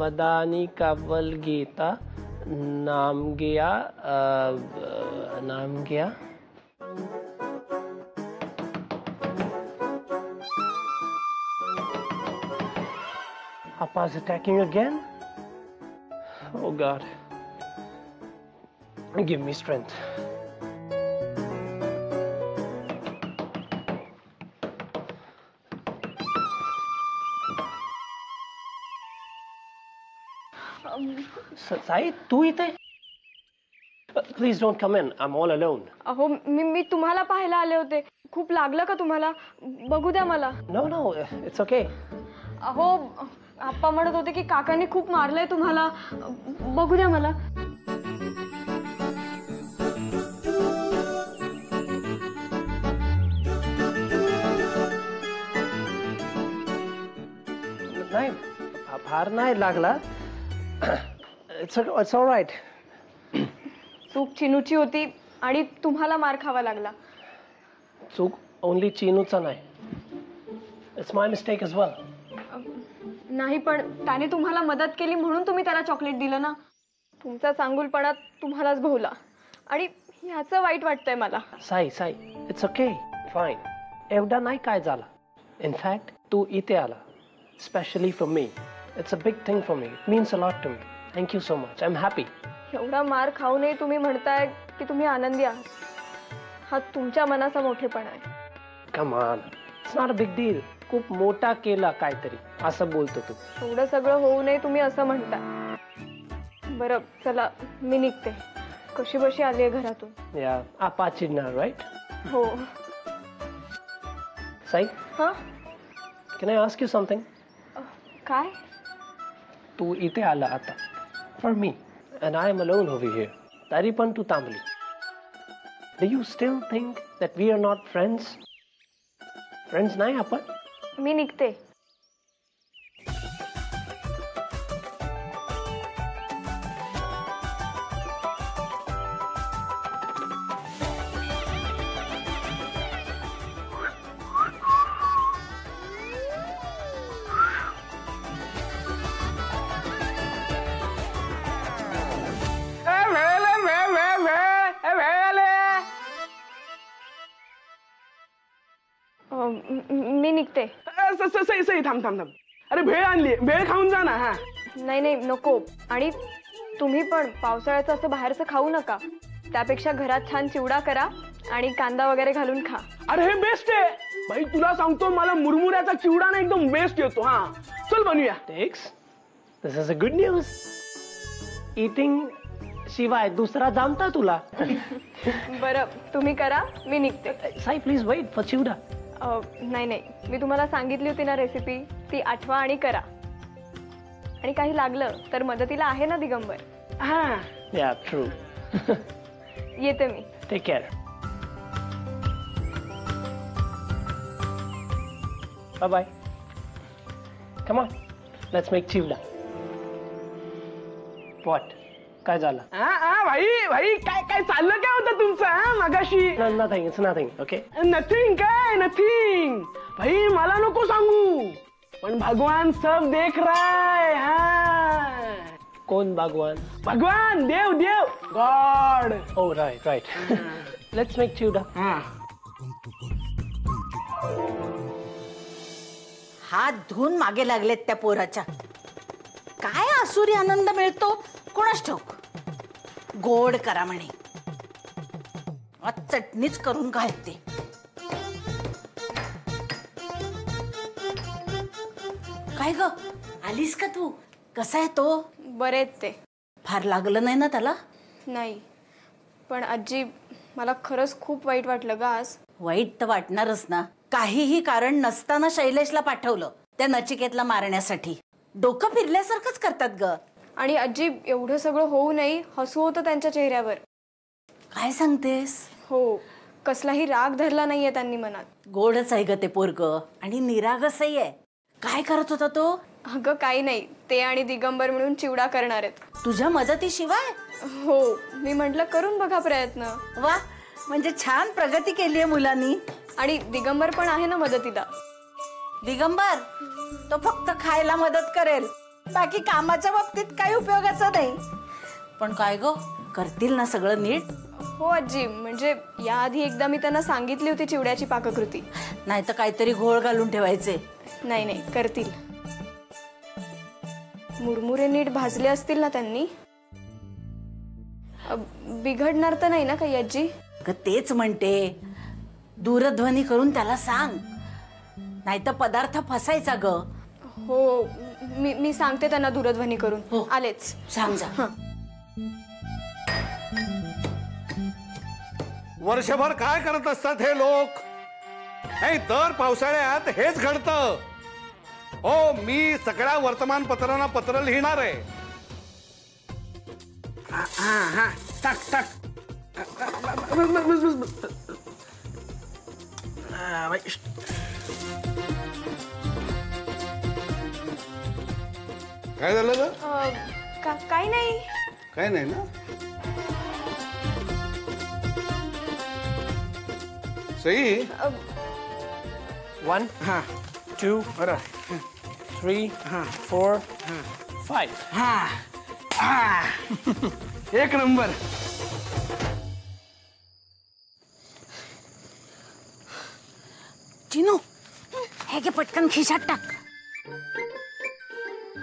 वदानी कावल गीता नाम गया Appa's attacking again? Oh God. Give me strength. Sai, तू इथे? Please don't come in. I'm all alone. अहो मी तुम्हाला पाहायला आले होते. खूप लागलं का तुम्हाला? बघू द्या मला. No, it's okay. अहो आप्पा म्हणत होते की काकांनी खूप मारलंय तुम्हाला. बघू द्या मला. नाही, फार नाही लागला. It's all right. चूक चिनूची होती आणि तुम्हाला मार खावा लागला. चूक ओनली चिनूचा नाही. It's my mistake as well. नाही पण त्याने तुम्हाला मदत केली म्हणून तुम्ही त्याला चॉकलेट दिलं ना. तुमचा चांगुलपणा तुम्हालाच भोवला आणि ह्याचं वाईट वाटतंय मला. Sai it's okay fine. एवढा नाही काय झाला. इनफॅक्ट तू इथे आला specially for me. It's a big thing for me. It means a lot to me. Thank you so much. I am happy. एवढा मार खाऊनही तुम्ही म्हणताय की तुम्ही आनंदी आहात. हा तुमच्या मनाचा मोठेपणा आहे. Come on. It's not a big deal. खूप मोठा केला काहीतरी असं बोलतो तू. एवढं सगळं होऊ नये तुम्ही असं म्हणता. बरं चला मी निघते. कशी बशी आलीये घरातून. या आपा चिडणार राईट. हो. साई हा can I ask you something. काय. तू इथे आला आता for me and I am alone over here. तरी पण तू थांबली. Do you still think that we are not friends? Friends नाही आपण. मी निघते. मी निघते. सही थांब. अरे भेळ आणली. भेळ खाऊन जा ना. हा नाही नको. आणि तुम्ही पण पावसाळ्याचं असं बाहेरचं खाऊ नका. त्यापेक्षा घरात छान चिवडा करा आणि कांदा वगैरे घालून खा. अरे हे बेस्ट आहे भाई. तुला सांगतो मला मुरमुऱ्याचा चिवडा ना एकदम बेस्ट येतो. हा चल बनवूया. This is a good news. Eating शिवाय दुसरा जमता तुला. बरं तुम्ही करा. मी निघते. साई प्लीज वेट फॉर चिवडा. नाही मी तुम्हाला सांगितली होती ना रेसिपी. ती आठवा आणि करा. आणि काही लागलं तर मदतीला आहे ना दिगंबर. हा या ट्रू. येते मी. Take care. Bye bye. Come on let's make chivda. What काय झालं. भाई काय चाललं काय होतं तुमचं मगाशी. Nothing. It's nothing. Okay nothing. काय नथिंग भाई. मला नको सांगू पण भगवान सब देख रहा है. हा कोण भगवान. भगवान देव God. Oh right. Let's make chivda. हात धुवून मागे लागलेत त्या पोराच्या. काय आसुरी आनंद मिळतो कोणास ठाऊक. गोड करा म्हणे. चटणीच करून घालते. काय ग आलीस का तू. कसा आहे तो. बरेच ते. फार लागलं नाही ना त्याला. नाही पण आजी मला खरंच खूप वाईट वाटलं ग आज. वाईट तर वाटणारच ना. काहीही कारण नसताना शैलेशला पाठवलं त्या नचिकेतला मारण्यासाठी. डोकं फिरल्यासारखंच करतात ग. आणि आजी एवढं सगळं होऊ नये हसू होतं त्यांच्या चेहऱ्यावर. काय सांगतेस. हो कसलाही राग धरला नाहीये त्यांनी मनात. गोडच आहे ग ते पोरग आणि निरागसही आहे. काय करत होता तो. अगं काही नाही. ते आणि दिगंबर म्हणून चिवडा करणार आहेत. तुझ्या मदतीशिवाय. हो मी म्हटलं करून बघा प्रयत्न. वा म्हणजे छान प्रगती केली आहे मुलांनी. आणि दिगंबर पण आहे ना मदतीला. दिगंबर तो फक्त खायला मदत करेल. बाकी कामाच्या बाबतीत काही उपयोगाचं नाही. पण काय ग, करतील ना सगळं नीट? हो आजी, म्हणजे याआधी एकदा मी त्यांना सांगितली होती चिवड्याची पाककृती. नाही तर काहीतरी घोळ घालून ठेवायचे. नाही नाही, करतील. मुरमुरे नीट भाजले असतील ना त्यांनी? बिघडणार तर नाही ना काही आजी? तेच म्हणते, दूरध्वनी करून त्याला सांग, नाही तर पदार्थ फसायचा ग. हो, मी सांगते त्यांना दूरध्वनी करून. हो. आलेच. सांग जा. वर्षभर काय करत असतात हे लोक? नाही, दर पावसाळ्यात हेच घडतं. हो, मी सगळ्या वर्तमानपत्रांना पत्र लिहिणार आहे. हा टाक टाक. काय झालं ग? काही नाही. काय नाही ना? सई, 1 हा 2 बरं. 3 4 5. हा हा. एक नंबर. चिनू, हे घे पटकन खिशात टाक.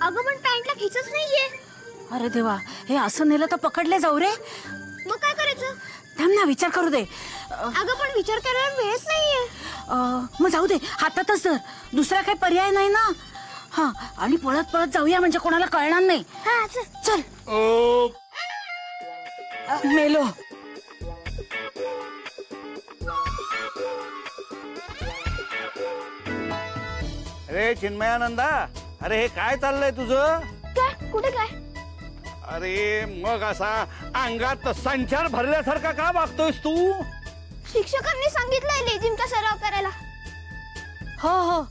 अगं पण पॅन्टला खिचच नाहीये. अरे देवा, हे असं नेलं तर पकडले जाऊ रे. मग काय करायचं? थांब ना, विचार करू दे. अगं पण विचार करायला वेळच नाहीये. मग जाऊ दे, हातातच धर, दुसरा काही पर्याय नाही ना. हा, आणि पळत पळत जाऊया म्हणजे कोणाला कळणार नाही. हा चल. चल. मेलो. अरे चिन्मयानंदा, अरे हे काय चाललंय तुझं? काय? कुठे काय? अरे मग असा अंगात संचार भरल्यासारखा का वागतोयस तू? शिक्षकांनी सांगितलंय लेझिमचा सराव करायला. हो हो.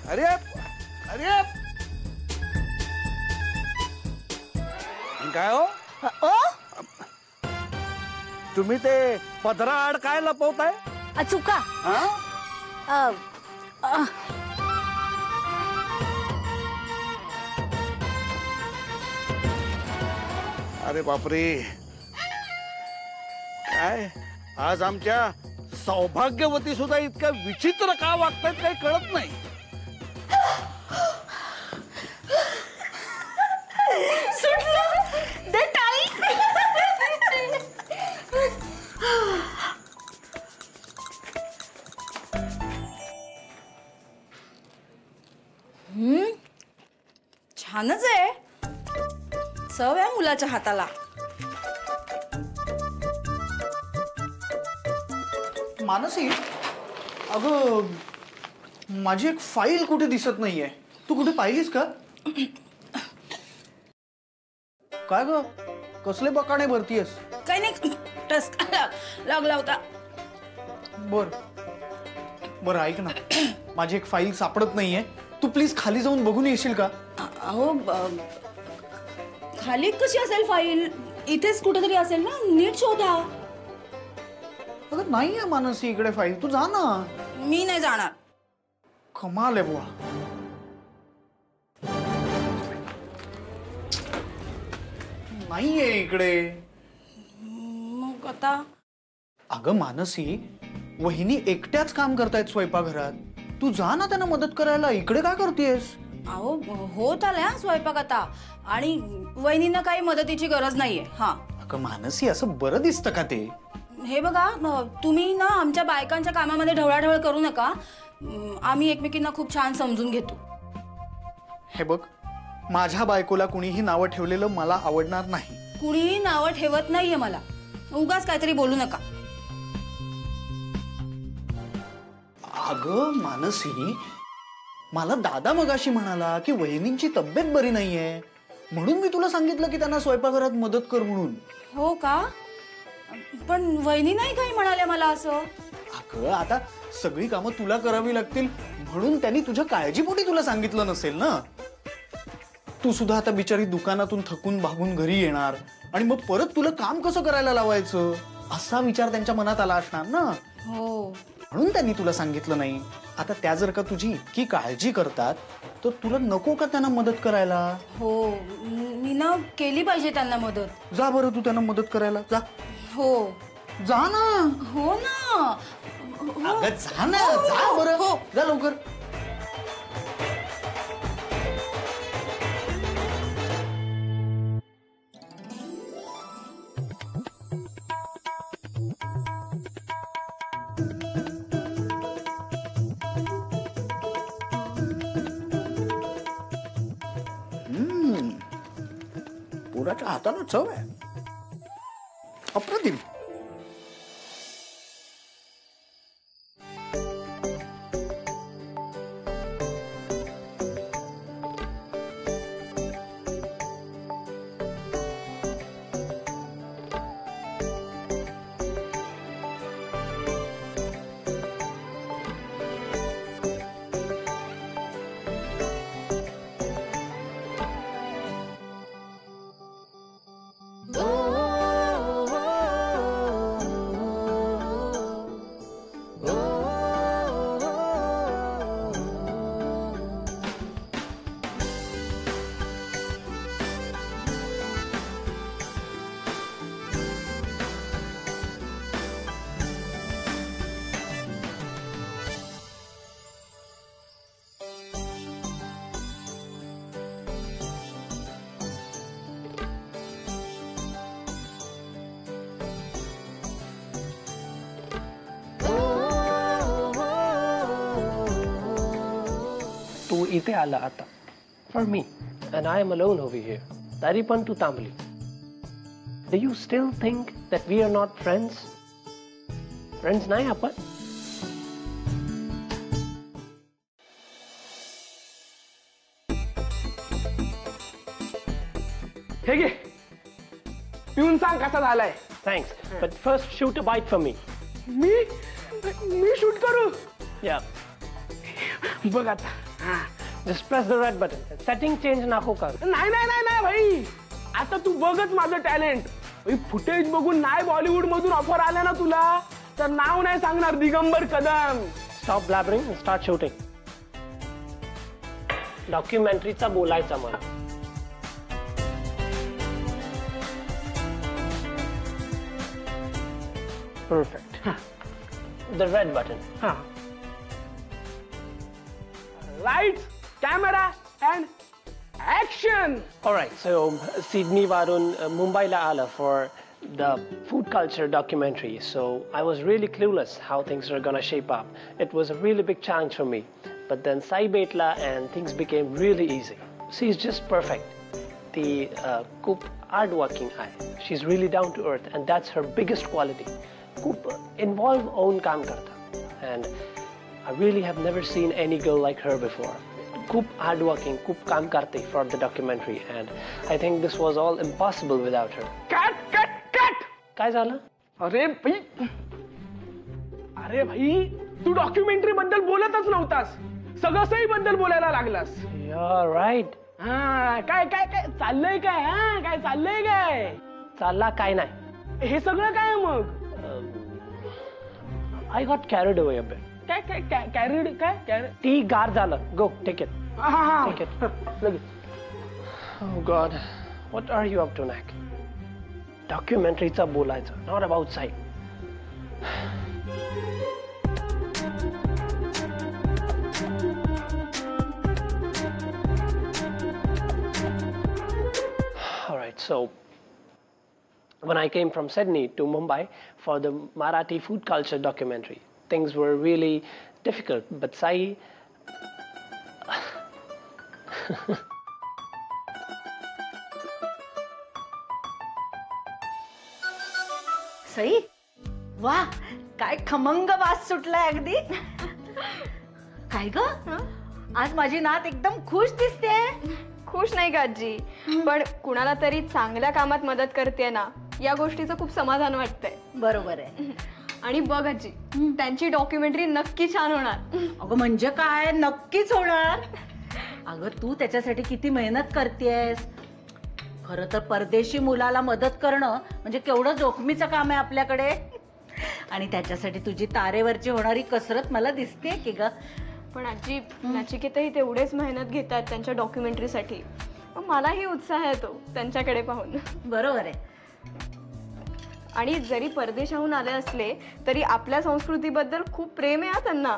अरे अरे काय हो, ओ, तुम्ही ते पदराआड काय लपवताय? चुका. हा? अरे बापरे, काय आज आमच्या सौभाग्यवती सुद्धा इतक्या विचित्र का वागतायत काही कळत नाही. दे टाळी. छानच आहे. चव आहे मुलाच्या हाताला. मानसी, अगं माझी एक फाईल कुठे दिसत नाहीये. तू कुठे पाहिलीस का? काय ग, कसले बकाणे भरतीयस? काही नाही, टसका लागला होता. बर बर, ऐक ना, माझी एक फाईल सापडत नाहीये. तू प्लीज खाली जाऊन बघून येशील का? अहो, खाली कशी असेल फाईल? इथेच कुठेतरी असेल ना, नीट शोधा. अगं नाहीये मानसी इकडे फाईल, तू जा ना. मी नाही जाणार. कमाल आहे बुवा. नाहीये इकडे. मग आता? अगं मानसी, वहिनी एकट्याच काम करतायत स्वयंपाकघरात. तू जा ना त्यांना मदत करायला. इकडे काय करतेस? अहो, होत आलाय स्वयंपाक आता, आणि वहिनींना काही मदतीची गरज नाहीये. हा, अगं मानसी, असं बरं दिसतं का ते? हे बघा, तुम्ही ना आमच्या बायकांच्या कामामध्ये ढवळाढवळ करू नका. आम्ही एकमेकींना खूप छान समजून घेतो. हे बघ, माझ्या बायकोला कुणीही नावं ठेवलेलं मला आवडणार नाही. कुणीही नावं ठेवत नाहीये मला. उगाच काहीतरी बोलू नका. अगं मानसी, मला दादा मगाशी म्हणाला की वहिनींची तब्येत बरी नाहीये, म्हणून मी तुला सांगितलं की त्यांना स्वयंपाकघरात मदत कर म्हणून. हो का? पण वहिनी नाही काही म्हणाल्या मला असं. अगं आता सगळी कामं तुला करावी लागतील म्हणून त्यांनी तुझ्या काळजीपोटी तुला सांगितलं नसेल ना. तू सुद्धा आता बिचारी दुकानातून थकून भागून घरी येणार आणि मग परत तुला काम कसं करायला लावायचं असा विचार त्यांच्या मनात आला असणार ना. हो, म्हणून त्यांनी तुला सांगितलं नाही. आता त्या जर का तुझी इतकी काळजी करतात तर तुला नको का त्यांना मदत करायला? हो मी ना केली पाहिजे त्यांना मदत. जा बरं तू त्यांना मदत करायला जा. हो जा ना. हो ना. अगं जा ना, जा बरं, जा लवकर. पुराच्या हाताला चव आहे, अप्रतिम. तू इथे आला आता for me and I am alone over here. तरी पण तू थांबली. Do you still think that we are not friends? Friends नाही आपण? हे घे, पिऊन सांग कसा झालाय. Thanks. But first shoot a bite for me. Me shoot करू? Yeah. बघ आता. Just press the red button. Setting change नको कर. नाही नाही नाही नाही भाई, आता तू बघच माझं टॅलेंट. फुटेज बघून नाही बॉलिवूड मधून ऑफर आल्या ना तुला, तर नाव नाही सांगणार Digambar Kadam. Stop blabbering and start shooting. डॉक्युमेंटरीचा बोलायचा मला. Perfect. The red button. Lights, camera, and action. All right. So Sydney वारून मुंबईला आला for the food culture documentary. So I was really clueless how things were gonna shape up. It was a really big challenge for me. But then Sai भेटला and things became really easy. She's just perfect. The खूप hardworking आहे. She's really down to earth, and that's her biggest quality. खूप involve own काम करता. And I really have never seen any girl like her before. खूप hardworking, खूप काम करते for the documentary, and I think this was all impossible without her. Cut. काय झालं? अरे भाई, तू डॉक्युमेंटरी बद्दल बोलतच नव्हतास, सगळं सई बद्दल बोलायला लागलास. You're right. काय चाललंय काय? काय चाललंय काय? चालला काय नाही. हे सगळं काय मग? I got carried away a bit. काय कॅरीड? ती गार झालं. Go, take it. Take it. लगेच. Oh God, what are you up to next? डॉक्युमेंटरीचा बोलायचं, not about Sai. All right, so when I came from Sydney to Mumbai for the Marathi food culture documentary, things were really difficult, but Sai Sai, वा काय खमंग वास सुटलाय अगदी. काय ग, आज माझी नात एकदम खुश दिसते. खुश नाही का आजी, पण कुणाला तरी चांगल्या कामात मदत करते ना, या गोष्टीचं खूप समाधान वाटतंय. बरोबर आहे. आणि बघ आजी, त्यांची डॉक्युमेंटरी नक्की छान होणार. अगं म्हणजे काय, नक्कीच होणार. अगं तू त्याच्यासाठी किती मेहनत करतेस. खरं तर परदेशी मुलाला मदत करणं म्हणजे केवढं जोखमीचं काम आहे आपल्याकडे. आणि त्याच्यासाठी तुझी तारेवरची होणारी कसरत मला दिसते की ग. पण आजी नचिकेतही तेवढेच मेहनत घेतात त्यांच्या डॉक्युमेंटरीसाठी. मलाही उत्साह येतो त्यांच्याकडे पाहून. बरोबर आहे. आणि जरी परदेशाहून आले असले तरी आपल्या संस्कृतीबद्दल खूप प्रेम आहे त्यांना.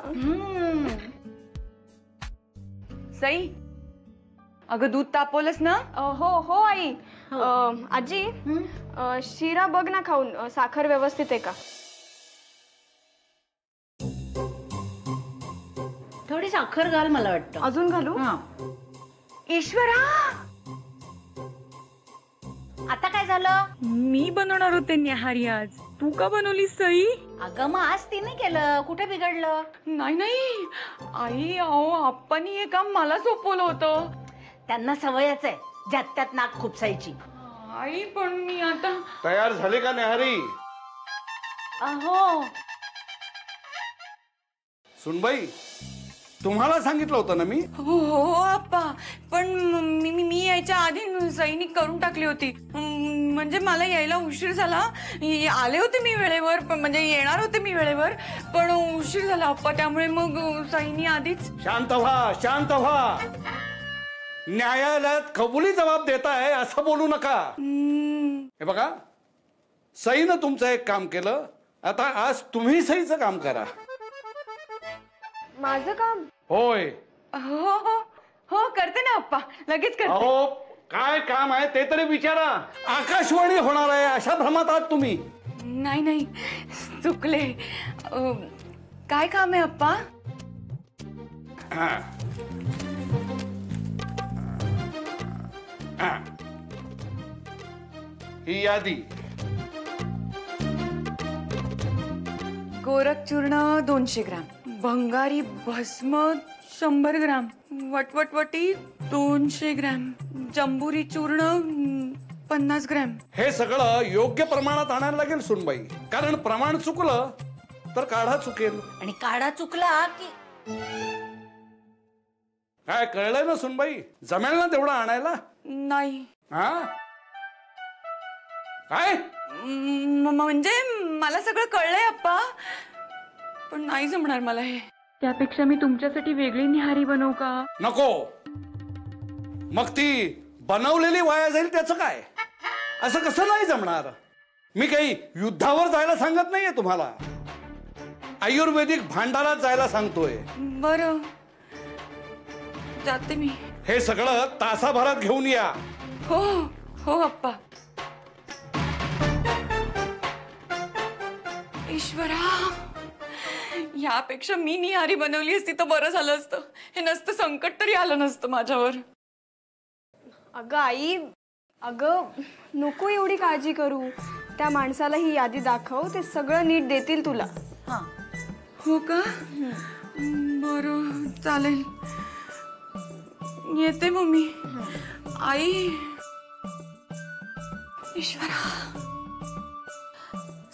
सई, अगं दूध तापवलंस ना? हो हो आई. आजी शिरा बघ ना खाऊन, साखर व्यवस्थित आहे का? थोडी साखर घाल मला वाटतं. अजून घालू? ईश्वरा, आता काय झालं? मी बनवणार होते न्याहारी आज, तू का बनवलीस सई? अगं मग आज तिने केलं, कुठे बिघडलं? नाही नाही आई, अहो आप्पानी हे काम मला सोपवलं होतं. त्यांना सवयच आहे ज्यात त्यात नाक खुपसायची. आई पण मी आता. तयार झाली का न्याहारी? अहो सुनबाई, तुम्हाला सांगितलं होतं ना मी. हो हो आप्पा, पण मी यायच्या आधी सैनिक करून टाकली होती. म्हणजे मला यायला उशीर झाला. आले होते मी वेळेवर, म्हणजे येणार होते मी वेळेवर, पण उशीर झाला आप्पा, त्यामुळे मग सैनी आधीच. शांत व्हा, शांत व्हा. न्यायालयात कबुली जबाब देताय असं बोलू नका. हे बघा, सईनं तुमचं एक काम केलं, आता आज तुम्ही सईचं काम करा. माझं काम? होय. हो हो हो करते ना आप्पा, लगेच करते. अहो काय काम आहे ते तरी विचारा. आकाशवाणी होणार आहे अशा भ्रमात आहात तुम्ही. नाही नाही चुकले. काय काम आहे आप्पा? ही यादी. गोरख चूर्ण 200 ग्राम, भंगारी भस्म 100 ग्राम, वटवटवटी 200 ग्राम, जंबुरी चूर्ण 50 ग्राम. हे सगळं योग्य प्रमाणात आणायला लागेल सुनबाई, कारण प्रमाण चुकलं तर काढा चुकेल. आणि काढा चुकला की काय कळलंय ना सुनबाई? जमेल ना तेवढं आणायला? नाही. हा काय? म्हणजे मला सगळं कळलंय आप्पा, पण नाही जमणार मला हे. त्यापेक्षा मी तुमच्यासाठी वेगळी निहारी बनवू का? नको. मग ती बनवलेली वाया जाईल त्याचं काय? असं कसं नाही जमणार? मी काही युद्धावर जायला सांगत नाहीये तुम्हाला, आयुर्वेदिक भांडारात जायला सांगतोय. बरं जाते मी. हे सगळं तासाभरात घेऊन या. हो हो आप्पा. ईश्वरा, यापेक्षा मी निहारी बनवली असती तर बरं झालं असतं. हे नसतं संकट तरी आलं नसतं माझ्यावर. अगं आई, अगं नको एवढी काळजी करू. त्या माणसाला ही यादी दाखव, ते सगळं नीट देतील तुला. हो का? बरं चालेल, येते मम्मी. आई. ईश्वरा.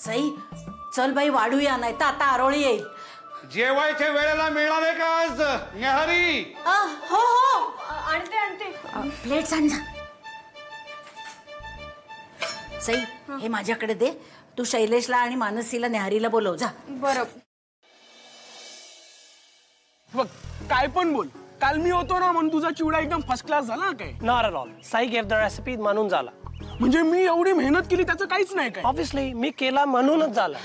सई चल बाई, वाढूया, नाही तर आता आरोळी येईल. जेवायच्या वेळेला मिळाले का आज न्याहारी? हो हो आणते आणते. प्लेट सांग. सई हे माझ्याकडे दे, तू शैलेशला आणि मानसीला न्याहारीला बोलव जा. बरं. बघ काय पण बोल, काल मी होतो ना म्हणून तुझा चिवडा एकदम फर्स्ट क्लास झाला काय? Not at all. Sai gave the recipe म्हणून झाला. म्हणजे मी एवढी मेहनत केली त्याचं काहीच नाही काय? Obviously मी केला म्हणूनच झाला.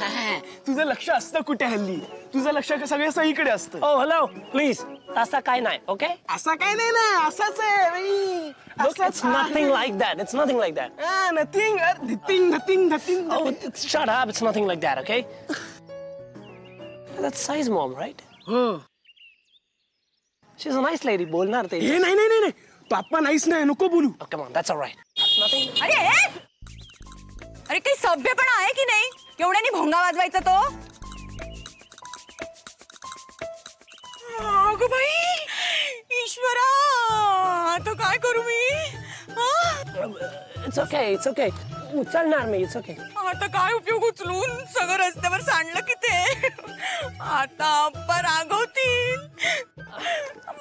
तुझं लक्ष असतं कुठे हल्ली? तुझं लक्ष सगळ्या सईकडे असतं. Oh hello, please. असं काय नाही, okay? असं काय नाही ना, असंच आहे. Look, it's nothing like that. It's nothing like that. Nothing. Oh, shut up. It's nothing like that, okay? That's Sai's mom, right? हो. She's a nice lady. बोलणार ते. हे नाही तो आप्पा नाहीच नाही, नको बोलू. Oh, come on, that's all right. Nothing. अरे काही सभ्यपणा आहे की नाही? एवढ्यानी भोंगा वाजवायचा तो? अगं बाई, ईश्वरा, आता काय करू मी? It's okay. It's okay. उचलणार मी. It's okay. आता काय उपयोग उचलून? सगळं रस्त्यावर सांडलं की ते. आता आप्पा रागवतील,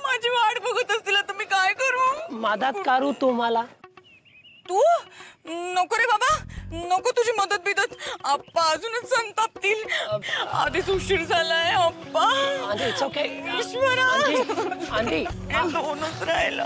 माझी वाट बघत असतील. आता मी काय करू? मदत करू तुम्हाला. तू नको रे बाबा, नको तुझी मदत बिदत. आप्पा अजूनच संतापतील. आधीच उशीर झालाय आप्पा. Aunty it's okay. ईश्वरा आंटी दोनच राहिलं.